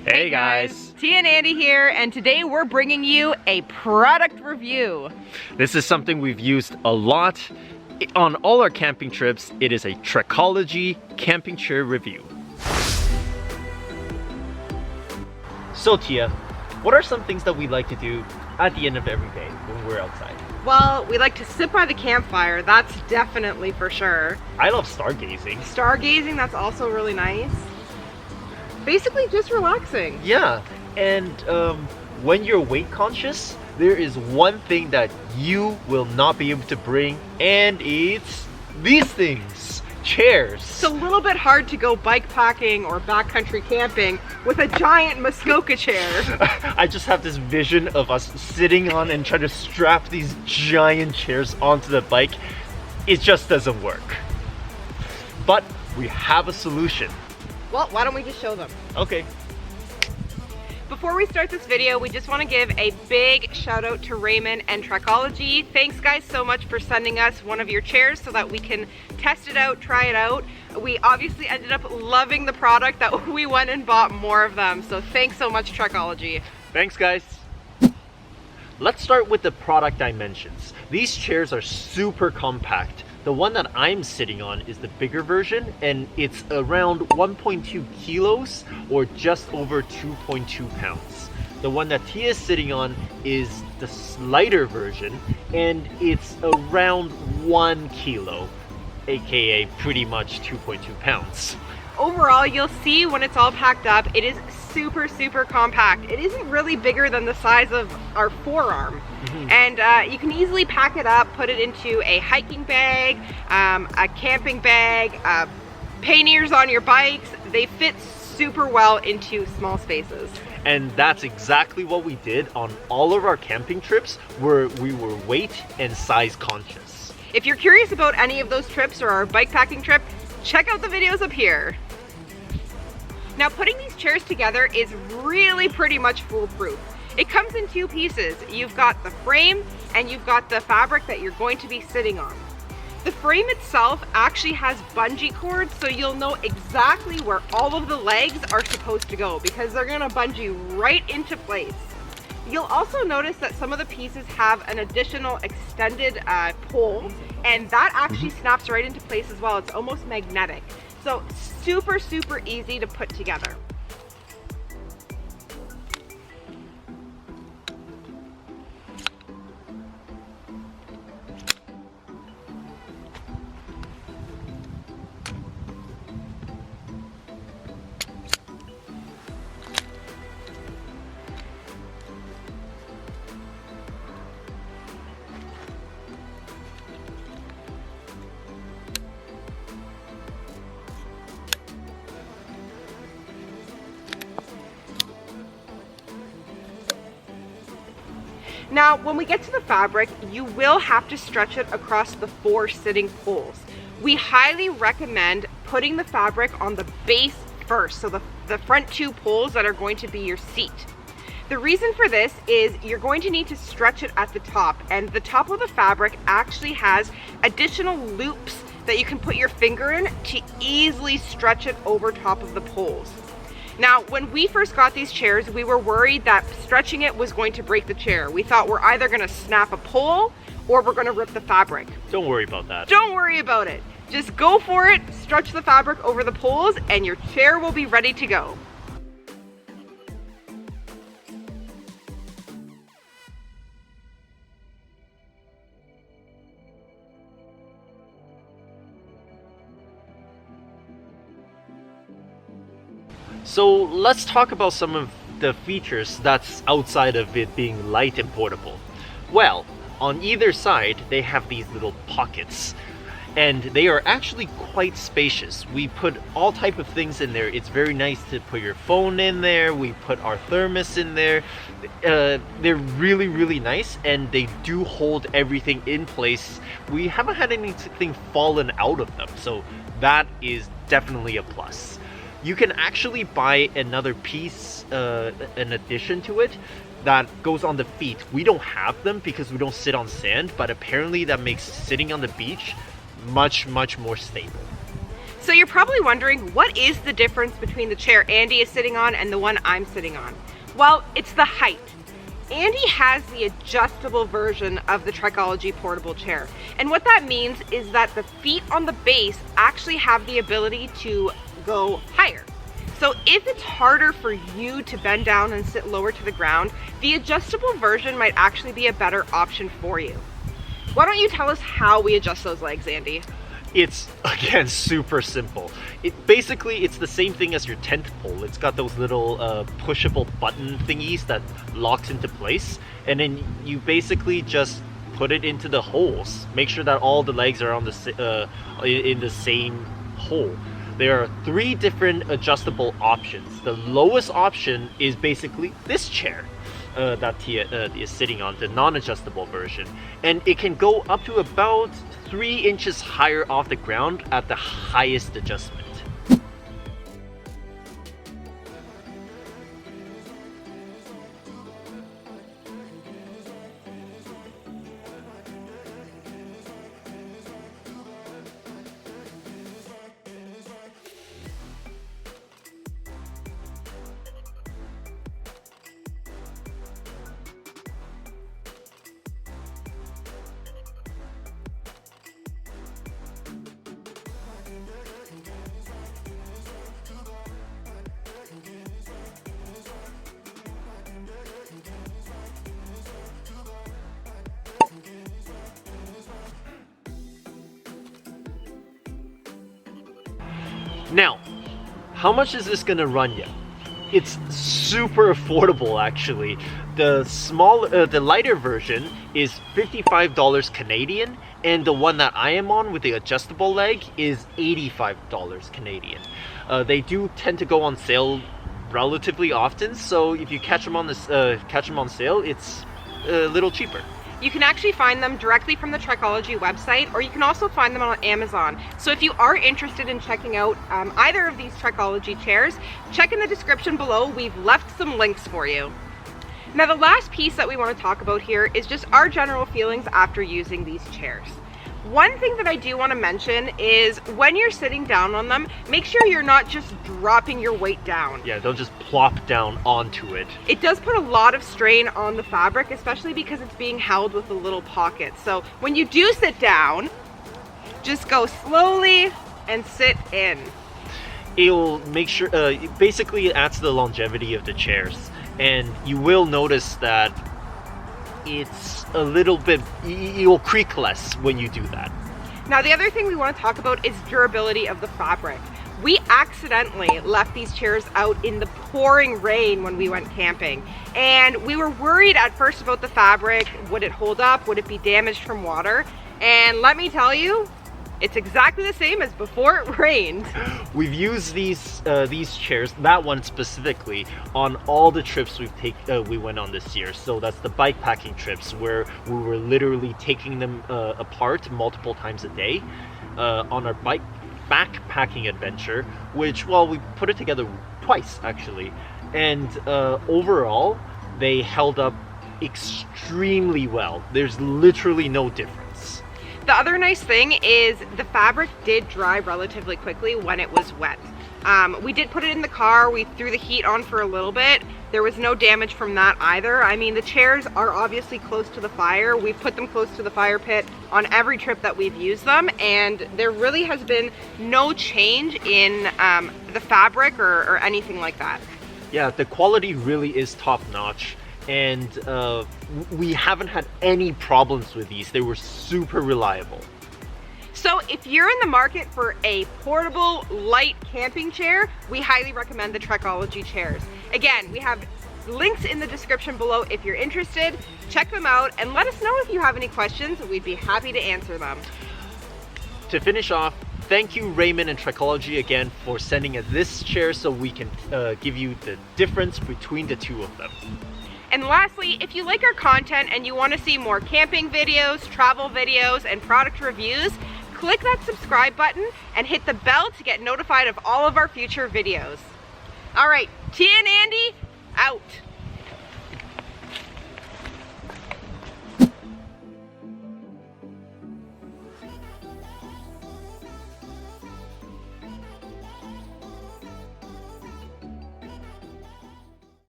Hey guys! Tia and Andy here, and today we're bringing you a product review. This is something we've used a lot on all our camping trips. It is a Trekology Camping Chair review. So Tia, what are some things that we like to do at the end of every day when we're outside? Well, we like to sit by the campfire, that's definitely for sure. I love stargazing. Stargazing, that's also really nice. Basically just relaxing. Yeah, and when you're weight conscious, there is one thing that you will not be able to bring, and it's these things, chairs. It's a little bit hard to go bikepacking or backcountry camping with a giant Muskoka chair. I just have this vision of us sitting on and trying to strap these giant chairs onto the bike. It just doesn't work. But we have a solution. Well, why don't we just show them? Okay. Before we start this video, we just want to give a big shout out to Raymond and Trekology. Thanks guys so much for sending us one of your chairs so that we can test it out, try it out. We obviously ended up loving the product that we went and bought more of them. So thanks so much, Trekology. Thanks guys. Let's start with the product dimensions. These chairs are super compact. The one that I'm sitting on is the bigger version, and it's around 1.2 kilos or just over 2.2 pounds. The one that Tia is sitting on is the lighter version, and it's around 1 kilo, aka pretty much 2.2 pounds. Overall, you'll see when it's all packed up, it is super compact. It isn't really bigger than the size of our forearm. And you can easily pack it up, put it into a hiking bag, a camping bag, panniers on your bikes. They fit super well into small spaces. And that's exactly what we did on all of our camping trips, where we were weight and size conscious. If you're curious about any of those trips or our bikepacking trip, check out the videos up here. Now, putting these chairs together is really pretty much foolproof. It comes in two pieces. You've got the frame and you've got the fabric that you're going to be sitting on. The frame itself actually has bungee cords, so you'll know exactly where all of the legs are supposed to go because they're gonna bungee right into place. You'll also notice that some of the pieces have an additional extended pole, and that actually snaps right into place as well. It's almost magnetic. So super easy to put together. Now, when we get to the fabric, you will have to stretch it across the 4 sitting poles. We highly recommend putting the fabric on the base first, so the front 2 poles that are going to be your seat. The reason for this is you're going to need to stretch it at the top, and the top of the fabric actually has additional loops that you can put your finger in to easily stretch it over top of the poles. Now, when we first got these chairs, we were worried that stretching it was going to break the chair. We thought we're either gonna snap a pole or we're gonna rip the fabric. Don't worry about that. Don't worry about it. Just go for it, stretch the fabric over the poles, and your chair will be ready to go. So let's talk about some of the features that's outside of it being light and portable. Well, on either side, they have these little pockets, and they are actually quite spacious. We put all type of things in there. It's very nice to put your phone in there. We put our thermos in there. They're really nice, and they do hold everything in place. We haven't had anything fallen out of them, so that is definitely a plus. You can actually buy another piece, in addition to it, that goes on the feet. We don't have them because we don't sit on sand, but apparently that makes sitting on the beach much more stable. So you're probably wondering, what is the difference between the chair Andy is sitting on and the one I'm sitting on? Well, it's the height. Andy has the adjustable version of the Trekology portable chair. And what that means is that the feet on the base actually have the ability to go higher. So if it's harder for you to bend down and sit lower to the ground, the adjustable version might actually be a better option for you. Why don't you tell us how we adjust those legs, Andy? It's, again, super simple. Basically, it's the same thing as your tent pole. It's got those little pushable button thingies that locks into place. And then you basically just put it into the holes. Make sure that all the legs are on the in the same hole. There are 3 different adjustable options. The lowest option is basically this chair that Tia is sitting on, the non-adjustable version. And it can go up to about 3 inches higher off the ground at the highest adjustment. Now, how much is this gonna run you? It's super affordable, actually. The lighter version is $55 Canadian, and the one that I am on with the adjustable leg is $85 Canadian. They do tend to go on sale relatively often, so if you catch them on sale, it's a little cheaper. You can actually find them directly from the Trekology website, or you can also find them on Amazon. So if you are interested in checking out either of these Trekology chairs, check in the description below. We've left some links for you. Now, the last piece that we want to talk about here is just our general feelings after using these chairs. One thing that I do want to mention is when you're sitting down on them, make sure you're not just dropping your weight down. Yeah, don't just plop down onto it. It does put a lot of strain on the fabric, especially because it's being held with a little pocket. So when you do sit down, just go slowly and sit in. It'll make sure, basically it adds to the longevity of the chairs. And you will notice that it's a little bit, you'll creak less when you do that. Now, the other thing we want to talk about is durability of the fabric. We accidentally left these chairs out in the pouring rain when we went camping, and we were worried at first about the fabric. Would it hold up? Would it be damaged from water? And let me tell you, it's exactly the same as before it rained. We've used these chairs, that one specifically, on all the trips we went on this year. So that's the bikepacking trips where we were literally taking them apart multiple times a day. On our backpacking adventure, which, well, we put it together twice actually, and overall they held up extremely well. There's literally no difference. The other nice thing is the fabric did dry relatively quickly when it was wet. We did put it in the car, we threw the heat on for a little bit. There was no damage from that either. I mean, the chairs are obviously close to the fire. We've put them close to the fire pit on every trip that we've used them, and there really has been no change in the fabric or anything like that. Yeah, the quality really is top notch. And we haven't had any problems with these. They were super reliable. So if you're in the market for a portable, light camping chair, we highly recommend the Trekology chairs. Again, we have links in the description below if you're interested. Check them out and let us know if you have any questions. We'd be happy to answer them. To finish off, thank you, Raymond and Trekology, again for sending us this chair so we can give you the difference between the two of them. And lastly, if you like our content and you want to see more camping videos, travel videos, and product reviews, click that subscribe button and hit the bell to get notified of all of our future videos. All right, Tia and Andy, out.